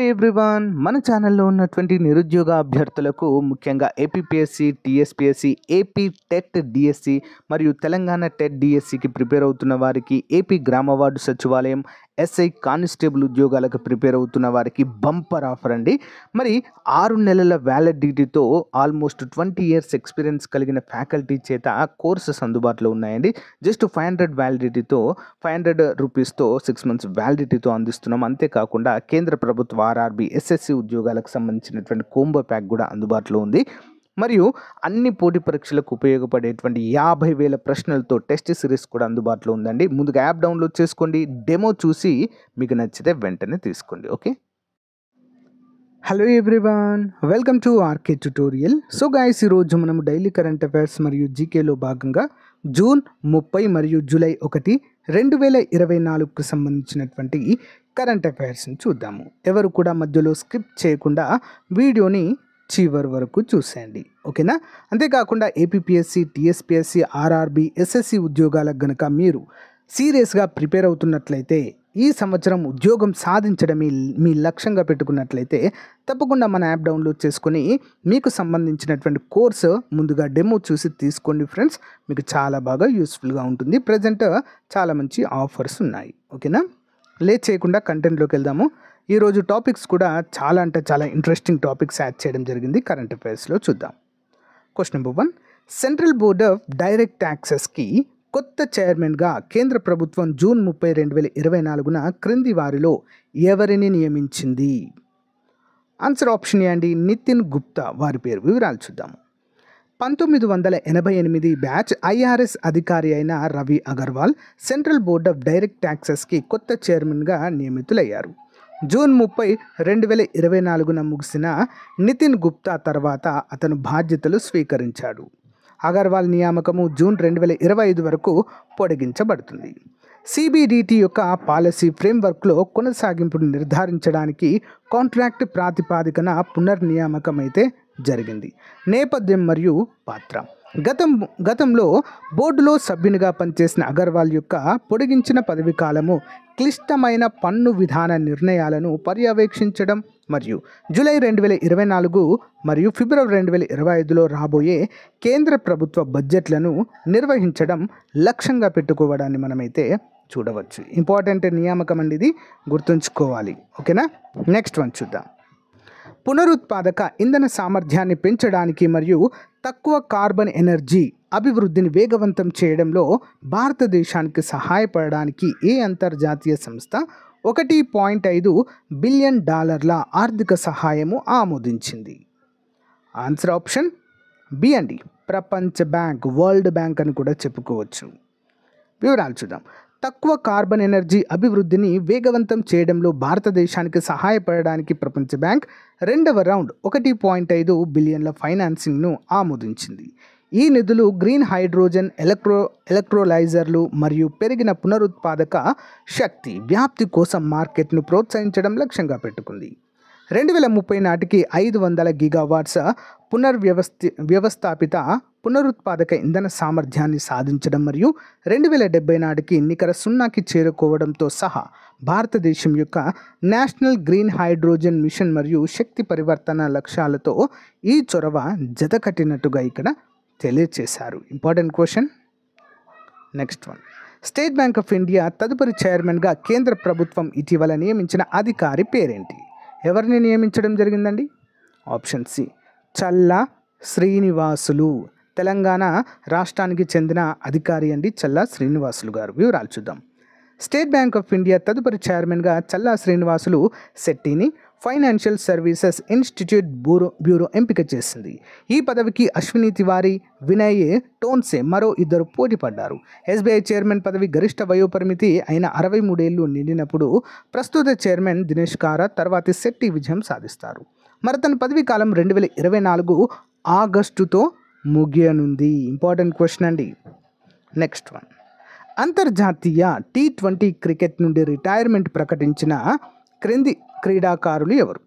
Everyone, మన ఛానల్లో ఉన్నటువంటి నిరుద్యోగ అభ్యర్థులకు ముఖ్యంగా APPSC, TSPSC, AP TET DSC మరియు తెలంగాణ టెట్ డిఎస్సికి ప్రిపేర్ అవుతున్న వారికి, ఏపీ గ్రామ వార్డు సచివాలయం, ఎస్ఐ కానిస్టేబుల్ ఉద్యోగాలకు ప్రిపేర్ అవుతున్న వారికి బంపర్ ఆఫర్ అండి. మరి 6 నెలల వ్యాలిడిటీతో ఆల్మోస్ట్ 20 ఇయర్స్ ఎక్స్పీరియన్స్ కలిగిన ఫ్యాకల్టీ చేత కోర్సెస్ అందుబాటులో ఉన్నాయండి. జస్ట్ 500 వ్యాలిడిటీతో 500 రూపీస్తో 6 మంత్స్ వ్యాలిడిటీతో అందిస్తున్నాం. అంతేకాకుండా కేంద్ర ప్రభుత్వ ఆర్ఆర్బి, ఎస్ఎస్సి ఉద్యోగాలకు సంబంధించినటువంటి కోంబో ప్యాక్ కూడా అందుబాటులో ఉంది. మరియు అన్ని పోటీ పరీక్షలకు ఉపయోగపడేటువంటి 50,000 ప్రశ్నలతో టెస్ట్ సిరీస్ కూడా అందుబాటులో ఉందండి. ముందుగా యాప్ డౌన్లోడ్ చేసుకోండి, డెమో చూసి మీకు నచ్చితే వెంటనే తీసుకోండి. Okay, hello everyone, welcome to RK tutorial. So guys, ఈరోజు మనము డైలీ కరెంట్ అఫైర్స్ మరియు జీకేలో భాగంగా జూన్ 30 మరియు జూలై 1, 2024కు సంబంధించినటువంటి కరెంట్ అఫైర్స్ని చూద్దాము. ఎవరు కూడా మధ్యలో స్కిప్ చేయకుండా వీడియోని చివరి వరకు చూసేయండి, ఓకేనా? అంతేకాకుండా ఏపీపీఎస్సీ, టీఎస్పీఎస్సీ, ఆర్ఆర్బి, ఎస్ఎస్సి ఉద్యోగాలకు గనక మీరు సీరియస్గా ప్రిపేర్ అవుతున్నట్లయితే, ఈ సంవత్సరం ఉద్యోగం సాధించడమే మీ లక్ష్యంగా పెట్టుకున్నట్లయితే తప్పకుండా మన యాప్ డౌన్లోడ్ చేసుకొని మీకు సంబంధించినటువంటి కోర్సు ముందుగా డెమో చూసి తీసుకోండి ఫ్రెండ్స్. మీకు చాలా బాగా యూస్ఫుల్గా ఉంటుంది. ప్రజెంట్ చాలా మంచి ఆఫర్స్ ఉన్నాయి, ఓకేనా? లేట్ చేయకుండా కంటెంట్లోకి వెళ్దాము. ఈరోజు టాపిక్స్ కూడా చాలా అంటే చాలా ఇంట్రెస్టింగ్ టాపిక్స్ యాడ్ చేయడం జరిగింది. కరెంట్ అఫైర్స్లో చూద్దాం. Question number 1, central board of direct ట్యాక్సెస్కి కొత్త చైర్మన్గా కేంద్ర ప్రభుత్వం జూన్ 30, 2024న క్రింది వారిలో ఎవరిని నియమించింది? ఆన్సర్ ఆప్షన్ ఏ అండి, నితిన్ గుప్తా. వారి పేరు వివరాలు చూద్దాము. 1988 బ్యాచ్ ఐఆర్ఎస్ అధికారి అయిన Ravi Agarwal central board of direct ట్యాక్సెస్కి కొత్త చైర్మన్గా నియమితులయ్యారు. జూన్ 30, 2024న ముగిసిన నితిన్ గుప్తా తర్వాత అతను బాధ్యతలు స్వీకరించాడు. అగర్వాల్ నియామకము జూన్ 2025 వరకు పొడిగించబడుతుంది. సిబిడిటి యొక్క పాలసీ ఫ్రేమ్వర్క్లో కొనసాగింపును నిర్ధారించడానికి కాంట్రాక్ట్ ప్రాతిపాదికన పునర్నియామకం అయితే జరిగింది. నేపథ్యం మరియు పాత్ర. గతంలో బోర్డులో సభ్యునిగా పనిచేసిన అగర్వాల్ యొక్క పొడిగించిన పదవీ కాలము క్లిష్టమైన పన్ను విధాన నిర్ణయాలను పర్యవేక్షించడం మరియు జూలై 2024 మరియు ఫిబ్రవరి 2025లో రాబోయే కేంద్ర ప్రభుత్వ బడ్జెట్లను నిర్వహించడం లక్ష్యంగా పెట్టుకోవడాన్ని మనమైతే చూడవచ్చు. ఇంపార్టెంట్ నియామకం అండి, ఇది గుర్తుంచుకోవాలి, ఓకేనా? నెక్స్ట్ వన్ చూద్దాం. పునరుత్పాదక ఇంధన సామర్థ్యాన్ని పెంచడానికి మరియు తక్కువ కార్బన్ ఎనర్జీ అభివృద్ధిని వేగవంతం చేయడంలో భారతదేశానికి సహాయపడడానికి ఏ అంతర్జాతీయ సంస్థ $1.5 బిలియన్ ఆర్థిక సహాయము ఆమోదించింది? ఆన్సర్ ఆప్షన్ బి అండి, ప్రపంచ బ్యాంక్, వరల్డ్ బ్యాంక్ అని కూడా చెప్పుకోవచ్చు. వివరాలు చూద్దాం. తక్కువ కార్బన్ ఎనర్జీ అభివృద్ధిని వేగవంతం చేయడంలో భారతదేశానికి సహాయపడడానికి ప్రపంచ బ్యాంక్ 2వ రౌండ్ $1.5 బిలియన్ల ఫైనాన్సింగ్ను ఆమోదించింది. ఈ నిధులు గ్రీన్ హైడ్రోజన్, ఎలక్ట్రోలైజర్లు మరియు పెరిగిన పునరుత్పాదక శక్తి వ్యాప్తి కోసం మార్కెట్ను ప్రోత్సహించడం లక్ష్యంగా పెట్టుకుంది. 2030 నాటికి 500 గిగావాట్స్ వ్యవస్థాపిత పునరుత్పాదక ఇంధన సామర్థ్యాన్ని సాధించడం మరియు 2070 నాటికి నికర సున్నాకి చేరుకోవడంతో సహా భారతదేశం యొక్క నేషనల్ గ్రీన్ హైడ్రోజన్ మిషన్ మరియు శక్తి పరివర్తన లక్ష్యాలతో ఈ చొరవ జతకట్టినట్టుగా ఇక్కడ తెలియచేశారు. Important question. Next one, state bank of India తదుపరి చైర్మన్గా కేంద్ర ప్రభుత్వం ఇటీవల నియమించిన అధికారి పేరేంటి? ఎవరిని నియమించడం జరిగిందండి? ఆప్షన్ సి, చల్లా శ్రీనివాసులు. తెలంగాణ రాష్ట్రానికి చెందిన అధికారి అండి చల్లా శ్రీనివాసులు గారు. వివరాలు చూద్దాం. స్టేట్ బ్యాంక్ ఆఫ్ ఇండియా తదుపరి చైర్మన్గా చల్లా శ్రీనివాసులు శెట్టిని ఫైనాన్షియల్ సర్వీసెస్ ఇన్స్టిట్యూట్ బ్యూరో ఎంపిక చేసింది. ఈ పదవికి అశ్విని తివారీ, వినయ్ టోన్సే మరో 2 పోటీ పడ్డారు. ఎస్బీఐ చైర్మన్ పదవి గరిష్ట వయోపరిమితి అయిన 63 ఏళ్లు నిండినప్పుడు ప్రస్తుత చైర్మన్ దినేష్ కారా తర్వాతి శెట్టి విజయం సాధిస్తారు. మరి తన పదవీ కాలం 2024 ఆగస్టుతో ముగియనుంది. ఇంపార్టెంట్ క్వశ్చన్ అండి. నెక్స్ట్ వన్, అంతర్జాతీయ T20 క్రికెట్ నుండి రిటైర్మెంట్ ప్రకటించిన క్రింది క్రీడాకారులు ఎవరు?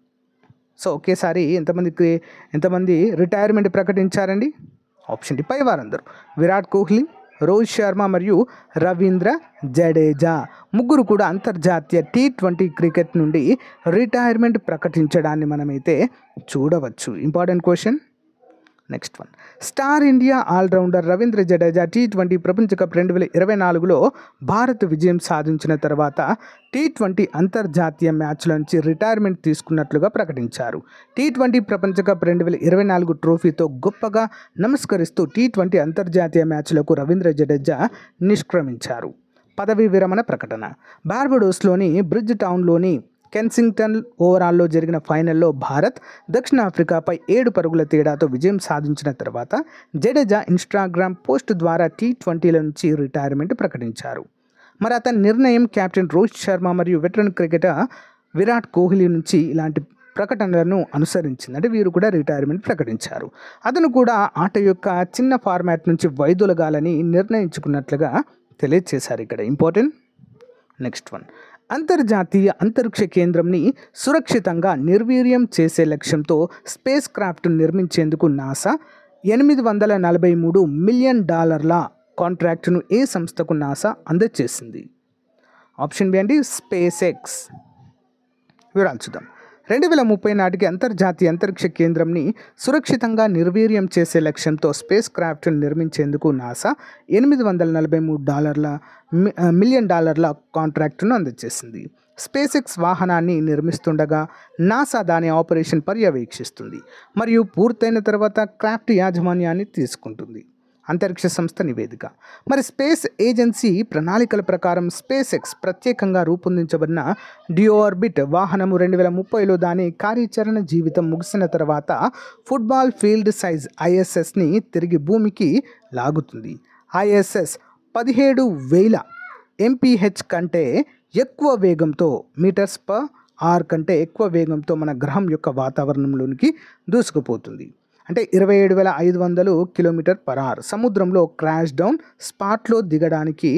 సో ఒకేసారి ఎంతమంది రిటైర్మెంట్ ప్రకటించారండి? ఆప్షన్ డి, పై వారందరూ: విరాట్ కోహ్లీ, రోహిత్ శర్మ మరియు రవీంద్ర జడేజా ముగ్గురు కూడా అంతర్జాతీయ T20 క్రికెట్ నుండి రిటైర్మెంట్ ప్రకటించడాన్ని మనమైతే చూడవచ్చు. Important question. Next one, star India all rounder Ravindra Jadeja T20 ప్రపంచ కప్ 2024లో భారత్ విజయం సాధించిన తర్వాత T20 అంతర్జాతీయ మ్యాచ్ల నుంచి రిటైర్మెంట్ తీసుకున్నట్లుగా ప్రకటించారు. T20 ప్రపంచ కప్ 2024 ట్రోఫీతో గొప్పగా నమస్కరిస్తూ T20 అంతర్జాతీయ మ్యాచ్లకు రవీంద్ర జడేజా నిష్క్రమించారు. పదవీ విరమణ ప్రకటన. బార్బడోస్లోని బ్రిడ్జ్ టౌన్లోని కెన్సింగ్టన్ ఓవరాల్లో జరిగిన ఫైనల్లో భారత్ దక్షిణాఫ్రికాపై 7 పరుగుల తేడాతో విజయం సాధించిన తర్వాత జడేజా ఇన్స్టాగ్రామ్ పోస్ట్ ద్వారా T20ల నుంచి రిటైర్మెంట్ ప్రకటించారు. మరి అతని నిర్ణయం కెప్టెన్ రోహిత్ శర్మ మరియు వెటరన్ క్రికెటర్ విరాట్ కోహ్లీ నుంచి ఇలాంటి ప్రకటనలను అనుసరించింది. అంటే వీరు కూడా రిటైర్మెంట్ ప్రకటించారు. అతను కూడా ఆట యొక్క చిన్న ఫార్మాట్ నుంచి వైదొలగాలని నిర్ణయించుకున్నట్లుగా తెలియజేశారు. ఇక్కడ ఇంపార్టెంట్. నెక్స్ట్ వన్, అంతర్జాతీయ అంతరిక్ష కేంద్రంని సురక్షితంగా నిర్వీర్యం చేసే లక్ష్యంతో స్పేస్ క్రాఫ్ట్ నిర్మించేందుకు నాసా $843 మిలియన్ కాంట్రాక్టును ఏ సంస్థకు నాసా అందజేసింది? ఆప్షన్ బి అండి స్పేస్ ఎక్స్. వివరాలు చూద్దాం. 2030 నాటికి అంతర్జాతీయ అంతరిక్ష కేంద్రంని సురక్షితంగా నిర్వీర్యం చేసే లక్ష్యంతో స్పేస్ క్రాఫ్ట్ను నిర్మించేందుకు నాసా $843 మిలియన్ కాంట్రాక్టును అందజేసింది. స్పేస్ ఎక్స్ వాహనాన్ని నిర్మిస్తుండగా నాసా దాని ఆపరేషన్ పర్యవేక్షిస్తుంది మరియు పూర్తయిన తర్వాత క్రాఫ్ట్ యాజమాన్యాన్ని తీసుకుంటుంది. అంతరిక్ష సంస్థ నివేదిక. మరి స్పేస్ ఏజెన్సీ ప్రణాళికల ప్రకారం స్పేస్ ఎక్స్ ప్రత్యేకంగా రూపొందించబడిన డియోఆర్బిట్ వాహనము 2030లో దాని కార్యాచరణ జీవితం ముగిసిన తర్వాత ఫుట్బాల్ ఫీల్డ్ సైజ్ ISSని తిరిగి భూమికి లాగుతుంది. ISS 17,000 mph కంటే ఎక్కువ వేగంతో మీటర్స్/h కంటే ఎక్కువ వేగంతో మన గ్రహం యొక్క వాతావరణంలోనికి దూసుకుపోతుంది. అంటే 27,500 km/h. సముద్రంలో క్రాష్ డౌన్ స్పాట్లో దిగడానికి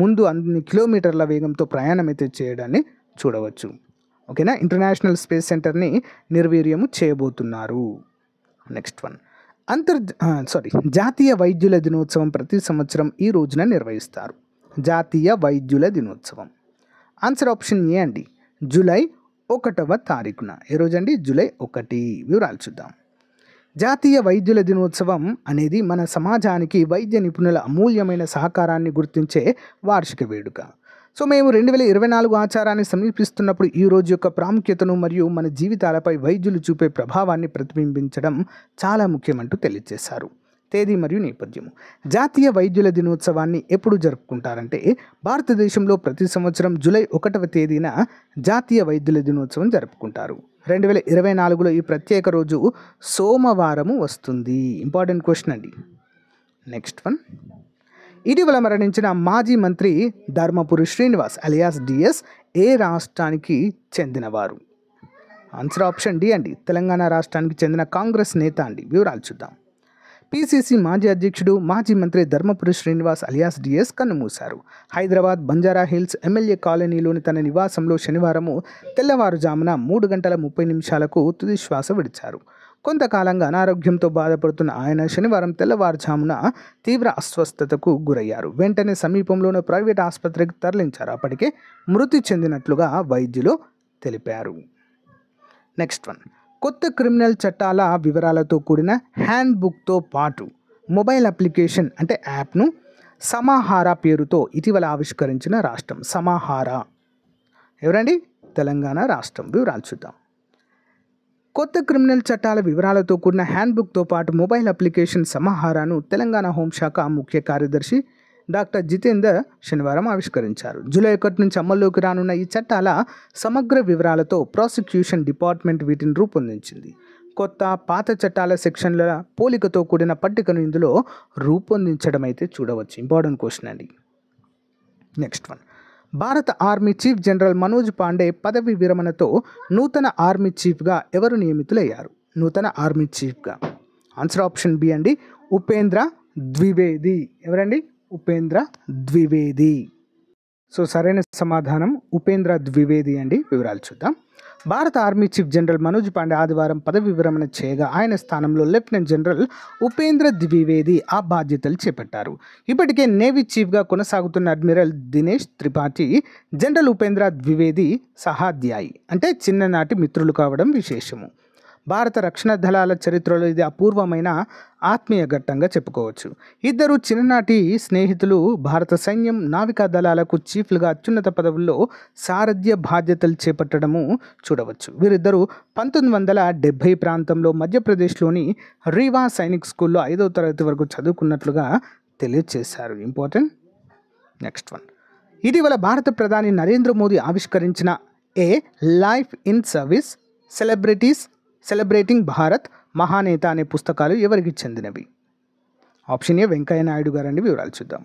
ముందు అన్ని కిలోమీటర్ల వేగంతో ప్రయాణం అయితే చేయడాన్ని చూడవచ్చు. ఓకేనా. ఇంటర్నేషనల్ స్పేస్ సెంటర్ని నిర్వీర్యము చేయబోతున్నారు. నెక్స్ట్ వన్, జాతీయ వైద్యుల దినోత్సవం ప్రతి సంవత్సరం ఈ రోజున నిర్వహిస్తారు. జాతీయ వైద్యుల దినోత్సవం. ఆన్సర్ ఆప్షన్ ఏ అండి, జూలై 1వ తారీఖున. ఏ రోజు అండి? జూలై 1. వివరాలు చూద్దాం. జాతీయ వైద్యుల దినోత్సవం అనేది మన సమాజానికి వైద్య నిపుణుల అమూల్యమైన సహకారాన్ని గుర్తించే వార్షిక వేడుక. సో మేము 2024 ఆచారాన్ని సమీపిస్తున్నప్పుడు ఈ రోజు యొక్క ప్రాముఖ్యతను మరియు మన జీవితాలపై వైద్యులు చూపే ప్రభావాన్ని ప్రతిబింబించడం చాలా ముఖ్యమంటూ తెలియజేశారు. తేదీ మరియు నేపథ్యము. జాతీయ వైద్యుల దినోత్సవాన్ని ఎప్పుడు జరుపుకుంటారంటే భారతదేశంలో ప్రతి సంవత్సరం జూలై 1వ తేదీన జాతీయ వైద్యుల దినోత్సవం జరుపుకుంటారు. 2024లో ఈ ప్రత్యేక రోజు సోమవారము వస్తుంది. ఇంపార్టెంట్ క్వశ్చన్ అండి. నెక్స్ట్ వన్, ఇటీవల మరణించిన మాజీ మంత్రి ధర్మపురి శ్రీనివాస్ అలియాస్ DS ఏ రాష్ట్రానికి చెందినవారు? ఆన్సర్ ఆప్షన్ డి అండి, తెలంగాణ రాష్ట్రానికి చెందిన కాంగ్రెస్ నేత అండి. వివరాలు చూద్దాం. PCC మాజీ అధ్యక్షుడు మాజీ మంత్రి ధర్మపురి శ్రీనివాస్ అలియాస్ DS కన్నుమూశారు. హైదరాబాద్ బంజారా హిల్స్ ఎమ్మెల్యే కాలనీలోని తన నివాసంలో శనివారం తెల్లవారుజామున 3:30 తుది శ్వాస విడిచారు. కొంతకాలంగా అనారోగ్యంతో బాధపడుతున్న ఆయన శనివారం తెల్లవారుజామున తీవ్ర అస్వస్థతకు గురయ్యారు. వెంటనే సమీపంలోని ప్రైవేట్ ఆసుపత్రికి తరలించారు. అప్పటికే మృతి చెందినట్లుగా వైద్యులు తెలిపారు. నెక్స్ట్ వన్, కొత్త క్రిమినల్ చట్టాల వివరాలతో కూడిన హ్యాండ్బుక్తో పాటు మొబైల్ అప్లికేషన్ అంటే యాప్ను సమాహార పేరుతో ఇటీవల ఆవిష్కరించిన రాష్ట్రం. సమాహార ఎవరండి? తెలంగాణ రాష్ట్రం. వివరాలు చూద్దాం. కొత్త క్రిమినల్ చట్టాల వివరాలతో కూడిన హ్యాండ్బుక్తో పాటు మొబైల్ అప్లికేషన్ సమాహారాను తెలంగాణ హోంశాఖ ముఖ్య కార్యదర్శి డాక్టర్ జితేందర్ శనివారం ఆవిష్కరించారు. జూలై 1 నుంచి అమల్లోకి రానున్న ఈ చట్టాల సమగ్ర వివరాలతో ప్రాసిక్యూషన్ డిపార్ట్మెంట్ వీటిని రూపొందించింది. కొత్త పాత చట్టాల సెక్షన్ల పోలికతో కూడిన పట్టికను ఇందులో రూపొందించడం అయితే చూడవచ్చు. ఇంపార్టెంట్ క్వశ్చన్ అండి. నెక్స్ట్ వన్, భారత army chief general Manoj Pandey పదవి విరమణతో నూతన ఆర్మీ చీఫ్గా ఎవరు నియమితులయ్యారు? నూతన ఆర్మీ చీఫ్గా ఆన్సర్ ఆప్షన్ బి అండి, ఉపేంద్ర ద్వివేది. ఎవరండి? ఉపేంద్ర ద్వివేది. సో సరైన సమాధానం ఉపేంద్ర ద్వివేది అండి. వివరాలు చూద్దాం. భారత army chief general Manoj Pandey ఆదివారం పదవి విరమణ చేయగా ఆయన స్థానంలో లెఫ్టినెంట్ జనరల్ ఉపేంద్ర ద్వివేది ఆ బాధ్యతలు చేపట్టారు. ఇప్పటికే నేవీ చీఫ్గా కొనసాగుతున్న అడ్మిరల్ దినేష్ త్రిపాఠి జనరల్ ఉపేంద్ర ద్వివేది సహాధ్యాయి అంటే చిన్ననాటి మిత్రులు కావడం విశేషము. భారత రక్షణ దళాల చరిత్రలో ఇది అపూర్వమైన ఆత్మీయ ఘట్టంగా చెప్పుకోవచ్చు. ఇద్దరు చిన్ననాటి స్నేహితులు భారత సైన్యం, నావికా దళాలకు చీఫ్లుగా అత్యున్నత పదవుల్లో సారథ్య బాధ్యతలు చేపట్టడము చూడవచ్చు. వీరిద్దరూ 1970 ప్రాంతంలో మధ్యప్రదేశ్లోని రీవా సైనిక్ స్కూల్లో 5వ తరగతి వరకు చదువుకున్నట్లుగా తెలియజేశారు. ఇంపార్టెంట్. Next one. ఇటీవల భారత ప్రధాని నరేంద్ర మోదీ ఆవిష్కరించిన a life in service celebrating Bharat Mahaneta అనే పుస్తకాలు ఎవరికి చెందినవి? ఆప్షన్ ఏ వెంకయ్య నాయుడు గారండి. వివరాలు చూద్దాం.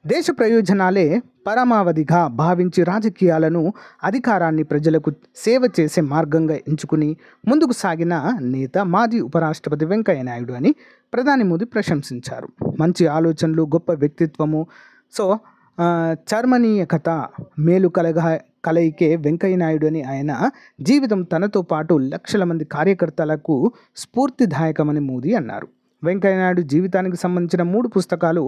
దేశ ప్రయోజనాలే పరమావధిగా భావించి రాజకీయాలను, అధికారాన్ని ప్రజలకు సేవ చేసే మార్గంగా ఎంచుకుని ముందుకు సాగిన నేత మాజీ ఉపరాష్ట్రపతి వెంకయ్య నాయుడు అని ప్రధాని మోదీ ప్రశంసించారు. మంచి ఆలోచనలు, గొప్ప వ్యక్తిత్వము, చర్మనీయకత, మేలు కలయికే వెంకయ్య నాయుడు అని ఆయన జీవితం తనతో పాటు లక్షల మంది కార్యకర్తలకు స్ఫూర్తిదాయకమని మోదీ అన్నారు. వెంకయ్య నాయుడు జీవితానికి సంబంధించిన 3 పుస్తకాలు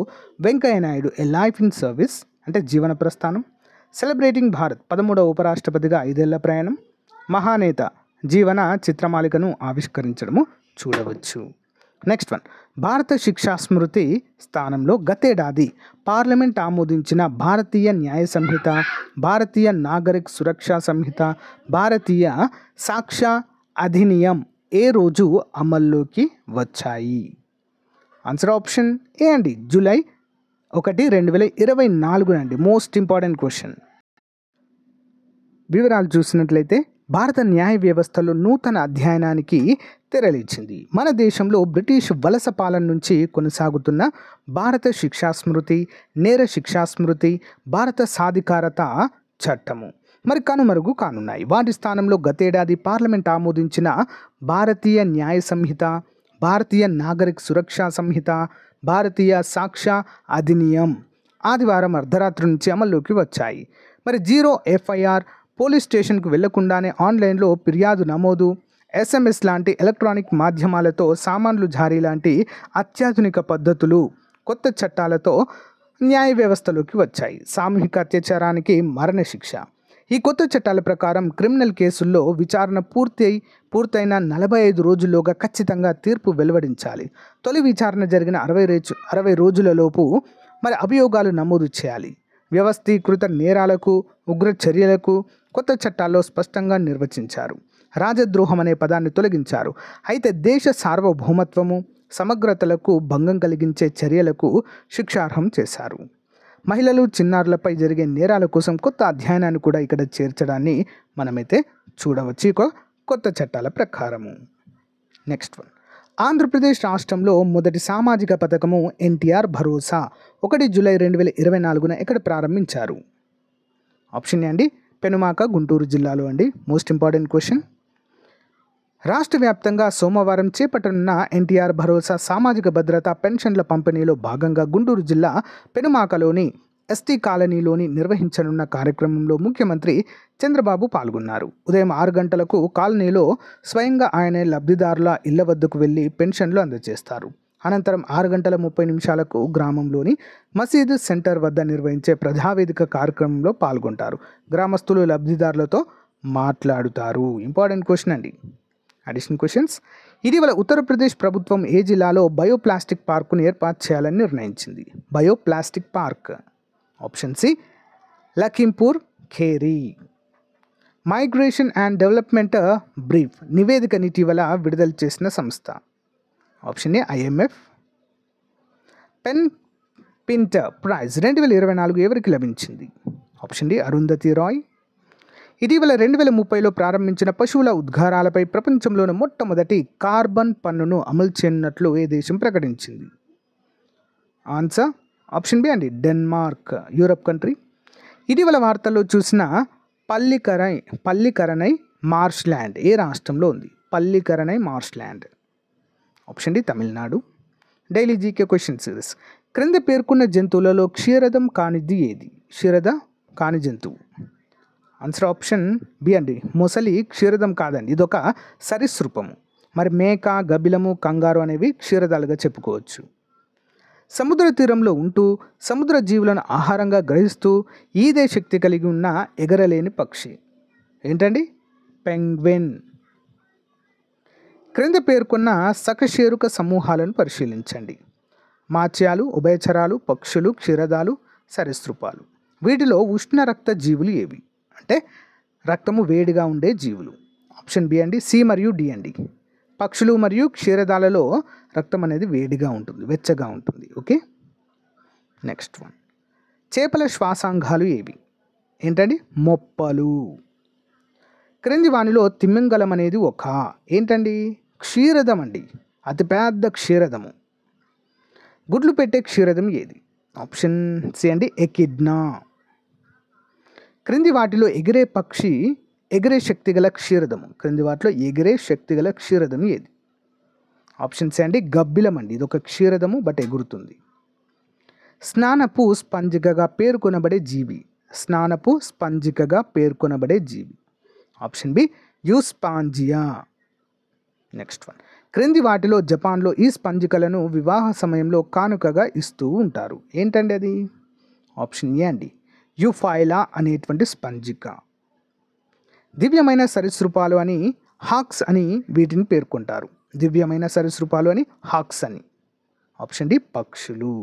వెంకయ్య నాయుడు ఏ లైఫ్ ఇన్ సర్వీస్ అంటే జీవన ప్రస్థానం, సెలబ్రేటింగ్ భారత్ 13వ ఉపరాష్ట్రపతిగా 5 ఏళ్ల ప్రయాణం, మహానేత జీవన చిత్రమాలికను ఆవిష్కరించడము చూడవచ్చు. Next one. భారత శిక్షా స్మృతి స్థానంలో గతేడాది పార్లమెంట్ ఆమోదించిన భారతీయ న్యాయ సంహిత, భారతీయ నాగరిక్ సురక్షా సంహిత, భారతీయ సాక్ష్య అధినియం ఏ రోజు అమల్లోకి వచ్చాయి? ఆన్సర్ ఆప్షన్ ఏ అండి, జూలై 1, 2024 అండి. Most important question. వివరాలు చూసినట్లయితే భారత న్యాయ వ్యవస్థలో నూతన అధ్యయనానికి తెరలిచ్చింది. మన దేశంలో బ్రిటిష్ వలస పాలన నుంచి కొనసాగుతున్న భారత శిక్షా స్మృతి, నేర శిక్షా స్మృతి, భారత సాధికారత చట్టము మరి కనుమరుగు కానున్నాయి. వాటి స్థానంలో గతేడాది పార్లమెంట్ ఆమోదించిన భారతీయ న్యాయ సంహిత, భారతీయ నాగరిక్ సురక్షా సంహిత, భారతీయ సాక్ష్య అధినియం ఆదివారం అర్ధరాత్రి నుంచి అమల్లోకి వచ్చాయి. మరి 0 FIR, పోలీస్ స్టేషన్కు వెళ్లకుండానే ఆన్లైన్లో ఫిర్యాదు నమోదు, SMS లాంటి ఎలక్ట్రానిక్ మాధ్యమాలతో సామాన్లు జారీ లాంటి అత్యాధునిక పద్ధతులు, కొత్త చట్టాలతో న్యాయ వ్యవస్థలోకి వచ్చాయి. సామూహిక అత్యాచారానికి మరణశిక్ష. ఈ కొత్త చట్టాల ప్రకారం క్రిమినల్ కేసుల్లో విచారణ పూర్తయిన 45 రోజుల్లోగా ఖచ్చితంగా తీర్పు వెలువడించాలి. తొలి విచారణ జరిగిన 60 రోజులలోపు మరి అభియోగాలు నమోదు చేయాలి. వ్యవస్థీకృత నేరాలకు, ఉగ్ర చర్యలకు కొత్త చట్టాల్లో స్పష్టంగా నిర్వచించారు. రాజద్రోహం అనే పదాన్ని తొలగించారు. అయితే దేశ సార్వభౌమత్వము, సమగ్రతలకు భంగం కలిగించే చర్యలకు శిక్షార్హం చేశారు. మహిళలు, చిన్నారులపై జరిగే నేరాల కోసం కొత్త అధ్యయనాన్ని కూడా ఇక్కడ చేర్చడాన్ని మనమైతే చూడవచ్చు ఈ కొత్త చట్టాల ప్రకారము. Next one. ఆంధ్రప్రదేశ్ రాష్ట్రంలో మొదటి సామాజిక పథకము NTR భరోసా 1 జూలై 2024 ఎక్కడ ప్రారంభించారు? ఆప్షన్ ఏ అండి, పెనుమాక, గుంటూరు జిల్లాలో అండి. Most important question. రాష్ట్ర వ్యాప్తంగా సోమవారం చేపట్టనున్న NTR భరోసా సామాజిక భద్రత పెన్షన్ల పంపిణీలో భాగంగా గుంటూరు జిల్లా పెనుమాకలోని ST కాలనీలోని నిర్వహించనున్న కార్యక్రమంలో ముఖ్యమంత్రి చంద్రబాబు పాల్గొన్నారు. ఉదయం 6 గంటలకు కాలనీలో స్వయంగా ఆయనే లబ్ధిదారుల ఇళ్ల వద్దకు వెళ్లి పెన్షన్లు అందజేస్తారు. అనంతరం 6:30 గ్రామంలోని మసీదు సెంటర్ వద్ద నిర్వహించే ప్రజావేదిక కార్యక్రమంలో పాల్గొంటారు. గ్రామస్తులు లబ్ధిదారులతో మాట్లాడుతారు. ఇంపార్టెంట్ క్వశ్చన్ అండి. Additional questions. ఇటీవల ఉత్తరప్రదేశ్ ప్రభుత్వం ఏ జిల్లాలో బయోప్లాస్టిక్ పార్కును ఏర్పాటు చేయాలని నిర్ణయించింది? Bioplastic park. Option C Lakhimpur Kheri. Migration and development brief నివేదికను ఇటీవల విడుదల చేసిన సంస్థ? Option A IMF. PEN Pinter prize 2024 ఎవరికి లభించింది? Option D Arundhati Roy. ఇటీవల 2030లో ప్రారంభించిన పశువుల ఉద్గారాలపై ప్రపంచంలోని మొట్టమొదటి కార్బన్ పన్నును అమలు చేయనున్నట్లు ఏ దేశం ప్రకటించింది? ఆన్సర్ ఆప్షన్ బి అండి, డెన్మార్క్, యూరప్ కంట్రీ. ఇటీవల వార్తల్లో చూసిన పల్లికరనై మార్ష్ల్యాండ్ ఏ రాష్ట్రంలో ఉంది? Pallikaranai marshland. Option D Tamil Nadu. Daily GK question series. క్రింద పేర్కొన్న జంతువులలో క్షీరదం కానిది ఏది? క్షీరద కాని జంతువు. ఆన్సర్ ఆప్షన్ బి అండి. మొసలి క్షీరదం కాదండి, ఇదొక సరీసృపము. మరి మేక, గబ్బిలము, కంగారు అనేవి క్షీరదాలుగా చెప్పుకోవచ్చు. సముద్ర తీరంలో ఉంటూ సముద్ర జీవులను ఆహారంగా గ్రహిస్తూ ఈదే శక్తి కలిగి ఉన్న ఎగరలేని పక్షి ఏంటండి? పెంగ్విన్. క్రింద పేర్కొన్న సకశేరుక సమూహాలను పరిశీలించండి. మాత్స్యాలు, ఉభయచరాలు, పక్షులు, క్షీరదాలు, సరీసృపాలు. వీటిలో ఉష్ణ రక్త జీవులు ఏవి? అంటే రక్తము వేడిగా ఉండే జీవులు. ఆప్షన్ బి అండి, సి మరియు డి అండి. పక్షులు మరియు క్షీరదాలలో రక్తం అనేది వేడిగా ఉంటుంది, వెచ్చగా ఉంటుంది. Okay, next one. చేపల శ్వాసాంగాలు ఏవి? ఏంటండి? మొప్పలు. క్రింది వానిలో తిమింగలం అనేది ఒక ఏంటండి? క్షీరదం అండి, అతిపెద్ద క్షీరదము. గుడ్లు పెట్టే క్షీరదం ఏది? ఆప్షన్ సి అండి, ఎకిడ్నా. క్రింది వాటిలో ఎగిరే పక్షి, ఎగిరే శక్తిగల క్షీరదము. క్రింది వాటిలో ఎగిరే శక్తిగల క్షీరదం ఏది? ఆప్షన్ సి అండి, గబ్బిలం అండి. ఇది ఒక క్షీరదము బట్ ఎగురుతుంది. స్నానపు స్పంజికగా పేర్కొనబడే జీవి. స్నానపు స్పంజికగా పేర్కొనబడే జీవి. Option B, Euspongia. Next one. క్రింది వాటిలో జపాన్లో ఈ స్పంజికలను వివాహ సమయంలో కానుకగా ఇస్తూ ఉంటారు. ఏంటండి అది? ఆప్షన్ ఏ అండి, యూఫైలా అనేటువంటి స్పంజిక. దివ్యమైన సరీసృపాలు అని హాక్స్ అని వీటిని పేర్కొంటారు. దివ్యమైన సరీసృపాలు అని హాక్స్ అని. ఆప్షన్ డి, పక్షులు.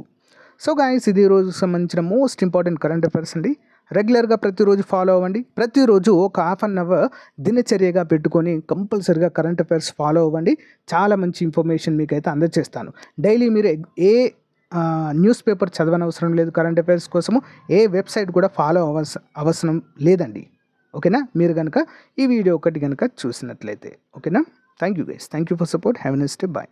సో గాయస్, ఇది రోజుకు సంబంధించిన మోస్ట్ ఇంపార్టెంట్ కరెంట్ అఫైర్స్ అండి. రెగ్యులర్గా ప్రతిరోజు ఫాలో అవ్వండి. ప్రతిరోజు ఒక హాఫ్ అన్ అవర్ దినచర్యగా పెట్టుకొని కంపల్సరిగా కరెంట్ అఫైర్స్ ఫాలో అవ్వండి. చాలా మంచి ఇన్ఫర్మేషన్ మీకైతే అందజేస్తాను. డైలీ మీరు ఏ న్యూస్ పేపర్ చదవనవసరం లేదు. కరెంట్ అఫైర్స్ కోసము ఏ వెబ్సైట్ కూడా ఫాలో అవసరం లేదండి. ఓకేనా? మీరు కనుక ఈ వీడియో ఒకటి కనుక చూసినట్లయితే. ఓకేనా? Thank you guys. Thank you for support. Have a nice day. Bye.